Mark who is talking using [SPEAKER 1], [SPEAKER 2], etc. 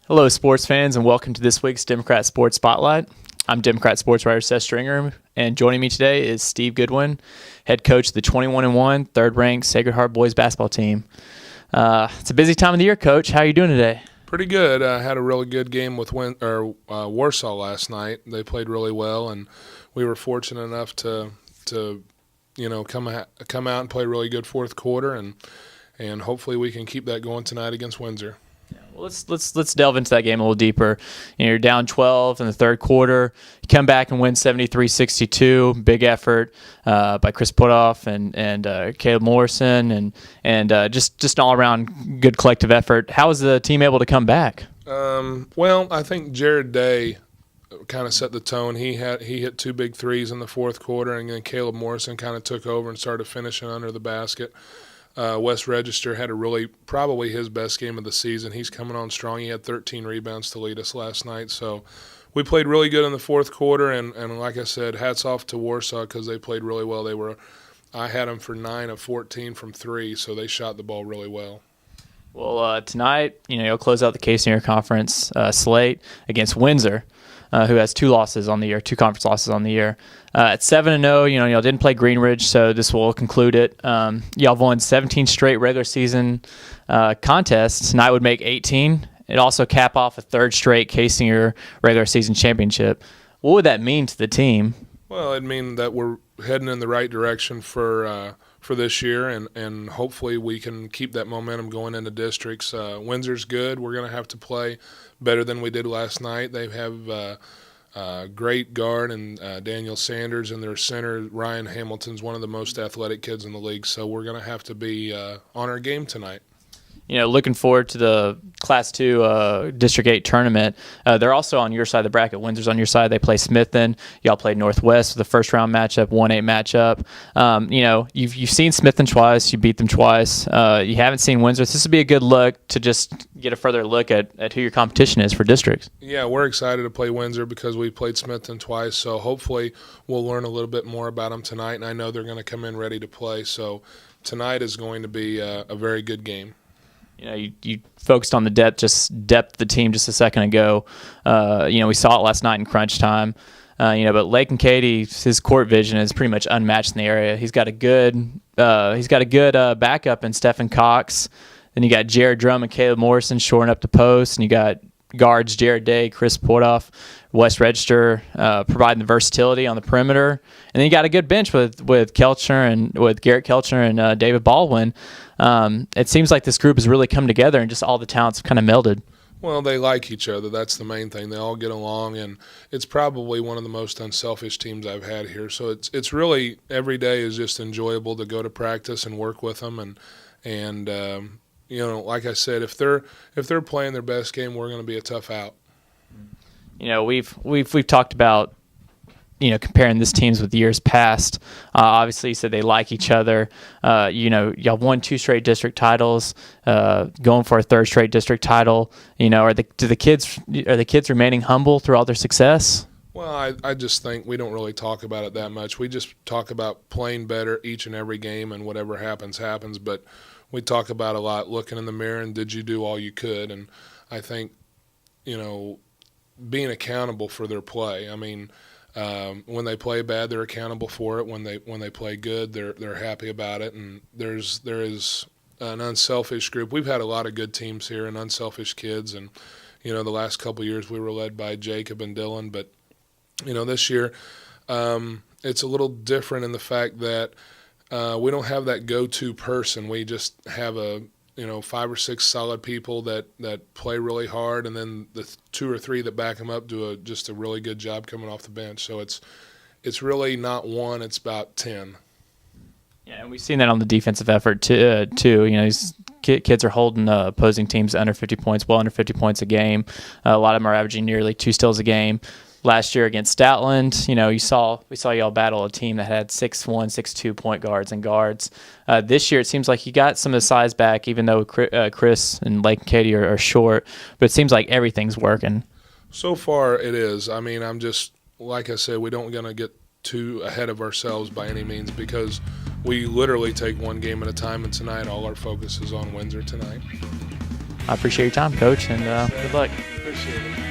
[SPEAKER 1] Hello, sports fans, and welcome to this week's Democrat Sports Spotlight. I'm Democrat sports writer Seth Stringer, and joining me today is Steve Goodwin, head coach of the 21-1, third-ranked Sacred Heart boys basketball team. It's a busy time of the year, Coach. How are you doing today?
[SPEAKER 2] Pretty good. I had a really good game with Warsaw last night. They played really well, and we were fortunate enough to come out and play a really good fourth quarter, and hopefully we can keep that going tonight against Windsor.
[SPEAKER 1] Well, let's delve into that game a little deeper. You're down 12 in the third quarter. You come back and win 73-62. Big effort by Chris Putoff and Caleb Morrison, and just an all-around good collective effort. How was the team able to come back?
[SPEAKER 2] Well, I think Jared Day kind of set the tone. He hit two big threes in the fourth quarter, and then Caleb Morrison kind of took over and started finishing under the basket. Wes Register had probably his best game of the season. He's coming on strong. He had 13 rebounds to lead us last night. So we played really good in the fourth quarter, and like I said, hats off to Warsaw because they played really well. I had them for 9 of 14 from three, so they shot the ball really well.
[SPEAKER 1] Well, tonight, you'll close out the Case Senior Conference slate against Windsor, who has two conference losses on the year. At 7-0, y'all didn't play Greenridge, so this will conclude it. Y'all won 17 straight regular season contests. Tonight would make 18. It also cap off a third straight Case Senior regular season championship. What would that mean to the team?
[SPEAKER 2] Well, it'd mean that we're heading in the right direction for this year, and hopefully we can keep that momentum going into districts. Windsor's good. We're going to have to play better than we did last night. They have great guard and Daniel Sanders, and their center, Ryan Hamilton's one of the most athletic kids in the league, so we're going to have to be on our game tonight.
[SPEAKER 1] Looking forward to the Class 2 District 8 tournament. They're also on your side of the bracket. Windsor's on your side. They play Smithton. Y'all played Northwest with the first-round matchup, 1-8 matchup. You've seen Smithton twice. You beat them twice. You haven't seen Windsor. This would be a good look to just get a further look at who your competition is for districts.
[SPEAKER 2] Yeah, we're excited to play Windsor because we played Smithton twice, so hopefully we'll learn a little bit more about them tonight, and I know they're going to come in ready to play. So tonight is going to be a very good game.
[SPEAKER 1] You focused on the depth of the team just a second ago. We saw it last night in crunch time. But Lake and Katie, his court vision is pretty much unmatched in the area. He's got a good backup in Stephen Cox. Then you got Jared Drum and Caleb Morrison shoring up the post, and you got guards Jared Day, Chris Portoff, West Register providing the versatility on the perimeter, and then you got a good bench with Garrett Kelchner and David Baldwin. It seems like this group has really come together, and just all the talents have kind of melded.
[SPEAKER 2] Well, they like each other. That's the main thing. They all get along, and it's probably one of the most unselfish teams I've had here. So it's really every day is just enjoyable to go to practice and work with them, and like I said, if they're playing their best game, we're going to be a tough out.
[SPEAKER 1] We've talked about comparing this teams with years past. Obviously, you said they like each other. Y'all won 2 straight district titles, going for a third straight district title. Are the kids remaining humble through all their success?
[SPEAKER 2] Well, I just think we don't really talk about it that much. We just talk about playing better each and every game, and whatever happens. But we talk about a lot looking in the mirror and did you do all you could? And I think, being accountable for their play. I mean, when they play bad, they're accountable for it. When they play good, they're happy about it. And there is an unselfish group. We've had a lot of good teams here and unselfish kids. And the last couple of years we were led by Jacob and Dylan, but this year it's a little different in the fact that we don't have that go-to person. We just have 5 or 6 solid people that play really hard, and then the 2 or 3 that back them up do just a really good job coming off the bench. So it's really not one; it's about 10.
[SPEAKER 1] Yeah, and we've seen that on the defensive effort too. These kids are holding opposing teams under 50 points, well under 50 points a game. A lot of them are averaging nearly 2 steals a game. Last year against Stoutland, we saw y'all battle a team that had 6'1", 6'2" point guards and guards. This year, it seems like you got some of the size back, even though Chris and Lake and Katie are short. But it seems like everything's working.
[SPEAKER 2] So far, it is. I mean, like I said, we don't going to get too ahead of ourselves by any means because we literally take one game at a time, and tonight all our focus is on Windsor tonight.
[SPEAKER 1] I appreciate your time, Coach, and good luck.
[SPEAKER 2] Appreciate it.